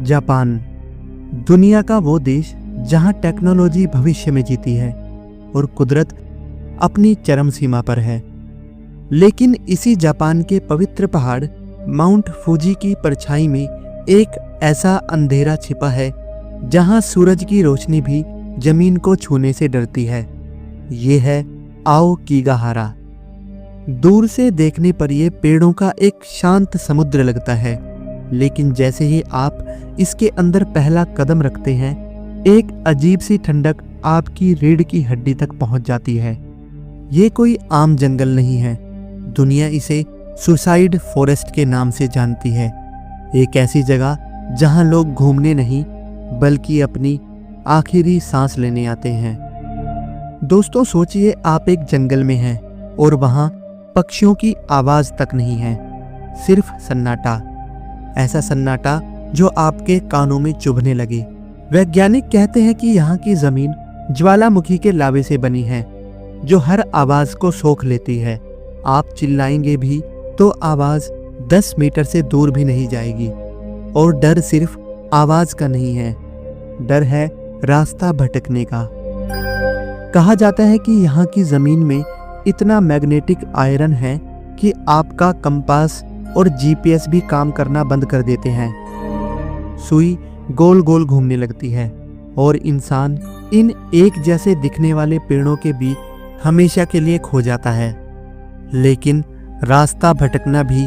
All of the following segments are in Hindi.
जापान, दुनिया का वो देश जहां टेक्नोलॉजी भविष्य में जीती है और कुदरत अपनी चरम सीमा पर है। लेकिन इसी जापान के पवित्र पहाड़ माउंट फूजी की परछाई में एक ऐसा अंधेरा छिपा है जहां सूरज की रोशनी भी जमीन को छूने से डरती है। ये है आओकीगाहारा। दूर से देखने पर यह पेड़ों का एक शांत समुद्र लगता है, लेकिन जैसे ही आप इसके अंदर पहला कदम रखते हैं, एक अजीब सी ठंडक आपकी रीढ़ की हड्डी तक पहुंच जाती है। ये कोई आम जंगल नहीं है। दुनिया इसे सुसाइड फॉरेस्ट के नाम से जानती है। एक ऐसी जगह जहां लोग घूमने नहीं बल्कि अपनी आखिरी सांस लेने आते हैं। दोस्तों, सोचिए आप एक जंगल में हैं और वहां पक्षियों की आवाज तक नहीं है, सिर्फ सन्नाटा। ऐसा सन्नाटा जो आपके कानों में चुभने लगे। वैज्ञानिक कहते हैं कि यहाँ की जमीन ज्वालामुखी के लावे से बनी है जो हर आवाज को सोख लेती है। आप चिल्लाएंगे भी तो आवाज 10 मीटर से दूर भी नहीं जाएगी। और डर सिर्फ आवाज का नहीं है, डर है रास्ता भटकने का। कहा जाता है कि यहाँ की जमीन में इतना मैग्नेटिक आयरन है कि आपका कंपास और जीपीएस भी काम करना बंद कर देते हैं। सुई गोल गोल घूमने लगती है और इंसान इन एक जैसे दिखने वाले पेड़ों के बीच हमेशा के लिए खो जाता है। लेकिन रास्ता भटकना भी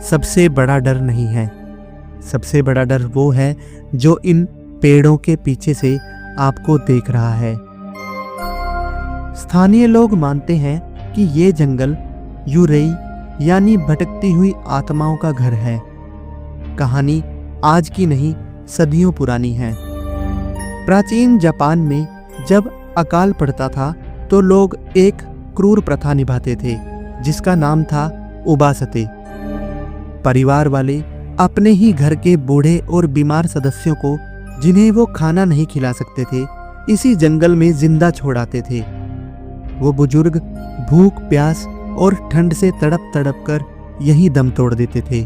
सबसे बड़ा डर नहीं है। सबसे बड़ा डर वो है जो इन पेड़ों के पीछे से आपको देख रहा है। स्थानीय लोग मानते हैं कि ये जंगल यूरेई यानी भटकती हुई आत्माओं का घर है। कहानी आज की नहीं, सदियों पुरानी है। प्राचीन जापान में जब अकाल पड़ता था तो लोग एक क्रूर प्रथा निभाते थे जिसका नाम था उबासते। परिवार वाले अपने ही घर के बूढ़े और बीमार सदस्यों को, जिन्हें वो खाना नहीं खिला सकते थे, इसी जंगल में जिंदा छोड़ आते थे। वो बुजुर्ग भूख, प्यास और ठंड से तड़प तड़प कर यहीं दम तोड़ देते थे।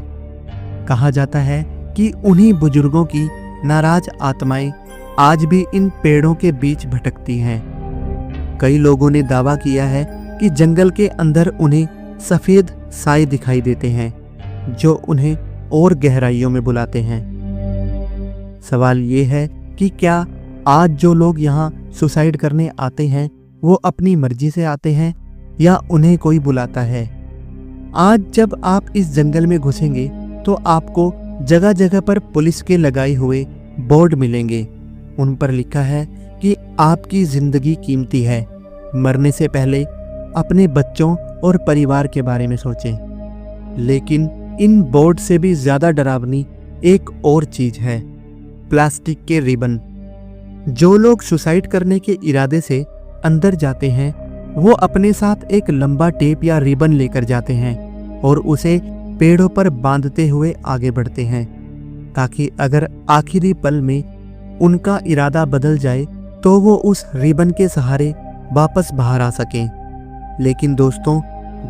कहा जाता है कि उन्हीं बुजुर्गों की नाराज आत्माएं आज भी इन पेड़ों के बीच भटकती हैं। कई लोगों ने दावा किया है कि जंगल के अंदर उन्हें सफेद साए दिखाई देते हैं जो उन्हें और गहराइयों में बुलाते हैं। सवाल ये है कि क्या आज जो लोग यहाँ सुसाइड करने आते हैं वो अपनी मर्जी से आते हैं या उन्हें कोई बुलाता है? आज जब आप इस जंगल में घुसेंगे तो आपको जगह जगह पर पुलिस के लगाए हुए बोर्ड मिलेंगे। उन पर लिखा है कि आपकी जिंदगी कीमती है, मरने से पहले अपने बच्चों और परिवार के बारे में सोचें। लेकिन इन बोर्ड से भी ज्यादा डरावनी एक और चीज है, प्लास्टिक के रिबन। जो लोग सुसाइड करने के इरादे से अंदर जाते हैं वो अपने साथ एक लंबा टेप या रिबन लेकर जाते हैं और उसे पेड़ों पर बांधते हुए आगे बढ़ते हैं ताकि अगर आखिरी पल में उनका इरादा बदल जाए तो वो उस रिबन के सहारे वापस बाहर आ सकें। लेकिन दोस्तों,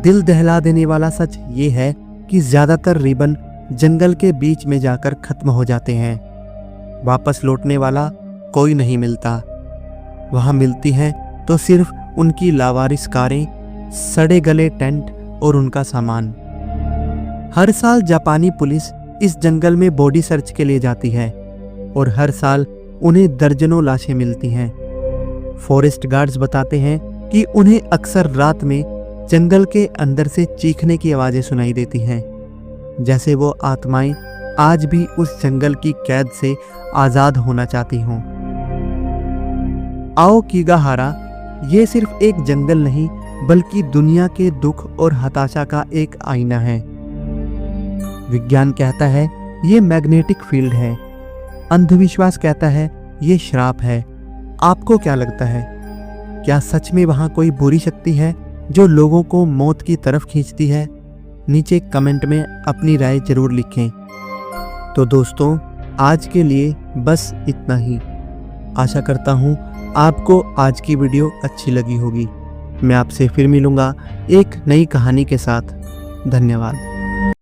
दिल दहला देने वाला सच ये है कि ज्यादातर रिबन जंगल के बीच में जाकर खत्म हो जाते हैं। वापस लौटने वाला कोई नहीं मिलता। वहां मिलती है तो सिर्फ उनकी लावारिस कारें, सड़े गले टेंट और उनका सामान। हर साल जापानी पुलिस इस जंगल में बॉडी सर्च के लिए जाती है और हर साल उन्हें दर्जनों लाशें मिलती हैं। फॉरेस्ट गार्ड्स बताते हैं कि उन्हें अक्सर रात में जंगल के अंदर से चीखने की आवाजें सुनाई देती हैं, जैसे वो आत्माएं आज भी उस जंगल की कैद से आजाद होना चाहती हों। आओकीगाहारा ये सिर्फ एक जंगल नहीं बल्कि दुनिया के दुख और हताशा का एक आईना है। विज्ञान कहता है ये मैग्नेटिक फील्ड है, अंधविश्वास कहता है ये श्राप है। आपको क्या लगता है, क्या सच में वहां कोई बुरी शक्ति है जो लोगों को मौत की तरफ खींचती है? नीचे कमेंट में अपनी राय जरूर लिखें। तो दोस्तों, आज के लिए बस इतना ही। आशा करता हूँ आपको आज की वीडियो अच्छी लगी होगी। मैं आपसे फिर मिलूंगा एक नई कहानी के साथ। धन्यवाद।